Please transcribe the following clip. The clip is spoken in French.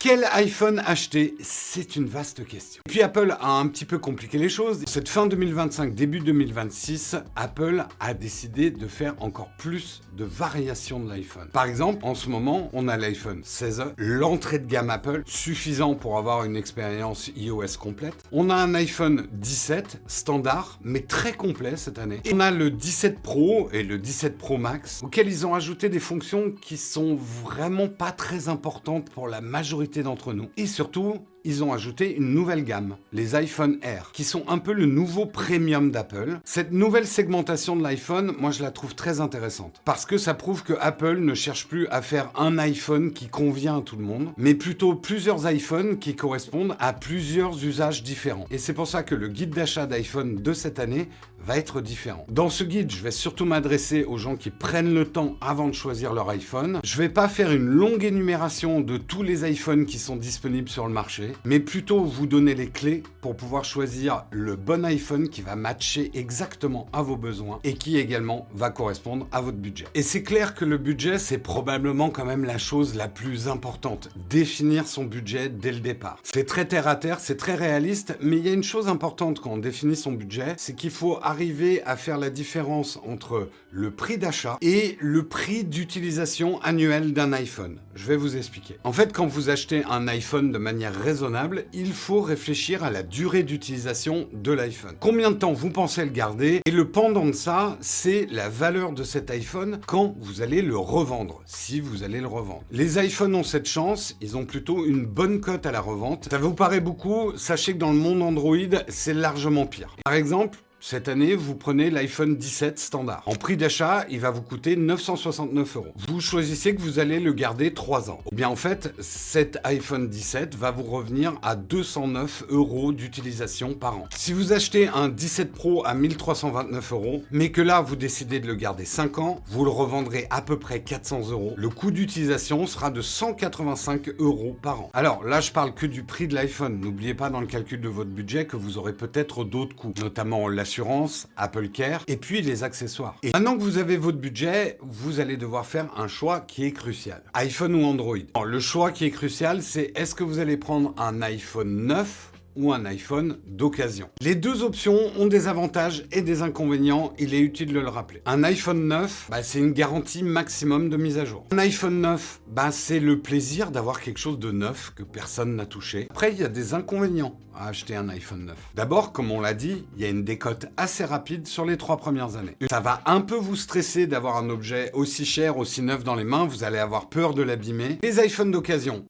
Quel iPhone acheter? C'est une vaste question. Puis Apple a un petit peu compliqué les choses. Cette fin 2025, début 2026, Apple a décidé de faire encore plus de variations de l'iPhone. Par exemple, en ce moment, on a l'iPhone 16, l'entrée de gamme Apple, suffisant pour avoir une expérience iOS complète. On a un iPhone 17 standard, mais très complet cette année. Et on a le 17 Pro et le 17 Pro Max, auxquels ils ont ajouté des fonctions qui sont vraiment pas très importantes pour la majorité d'entre nous. Et surtout, ils ont ajouté une nouvelle gamme, les iPhone Air, qui sont un peu le nouveau premium d'Apple. Cette nouvelle segmentation de l'iPhone, moi je la trouve très intéressante, parce que ça prouve que Apple ne cherche plus à faire un iPhone qui convient à tout le monde, mais plutôt plusieurs iPhones qui correspondent à plusieurs usages différents. Et c'est pour ça que le guide d'achat d'iPhone de cette année va être différent. Dans ce guide, je vais surtout m'adresser aux gens qui prennent le temps avant de choisir leur iPhone. Je vais pas faire une longue énumération de tous les iPhones qui sont disponibles sur le marché, mais plutôt vous donner les clés pour pouvoir choisir le bon iPhone qui va matcher exactement à vos besoins et qui également va correspondre à votre budget. Et c'est clair que le budget, c'est probablement quand même la chose la plus importante. Définir son budget dès le départ. C'est très terre à terre, c'est très réaliste, mais il y a une chose importante quand on définit son budget, c'est qu'il faut arriver à faire la différence entre le prix d'achat et le prix d'utilisation annuel d'un iPhone. Je vais vous expliquer. En fait, quand vous achetez un iPhone de manière raisonnable, il faut réfléchir à la durée d'utilisation de l'iPhone. Combien de temps vous pensez le garder? Et le pendant de ça, c'est la valeur de cet iPhone quand vous allez le revendre, si vous allez le revendre. Les iPhones ont cette chance, ils ont plutôt une bonne cote à la revente. Ça vous paraît beaucoup, sachez que dans le monde Android, c'est largement pire. Par exemple, cette année, vous prenez l'iPhone 17 standard. En prix d'achat, il va vous coûter 969 €. Vous choisissez que vous allez le garder 3 ans. Eh bien, en fait, cet iPhone 17 va vous revenir à 209 € d'utilisation par an. Si vous achetez un 17 Pro à 1329 €, mais que là, vous décidez de le garder 5 ans, vous le revendrez à peu près 400 €. Le coût d'utilisation sera de 185 € par an. Alors là, je parle que du prix de l'iPhone. N'oubliez pas dans le calcul de votre budget que vous aurez peut-être d'autres coûts, notamment l'assurance, Apple Care, et puis les accessoires. Et maintenant que vous avez votre budget, vous allez devoir faire un choix qui est crucial. iPhone ou Android? Alors, le choix qui est crucial, c'est est-ce que vous allez prendre un iPhone 9 ou un iPhone d'occasion. Les deux options ont des avantages et des inconvénients, il est utile de le rappeler. Un iPhone 9, c'est une garantie maximum de mise à jour. Un iPhone 9, c'est le plaisir d'avoir quelque chose de neuf que personne n'a touché. Après, il y a des inconvénients à acheter un iPhone 9. D'abord, comme on l'a dit, il y a une décote assez rapide sur les 3 premières années. Ça va un peu vous stresser d'avoir un objet aussi cher, aussi neuf dans les mains, vous allez avoir peur de l'abîmer. Les iPhones d'occasion,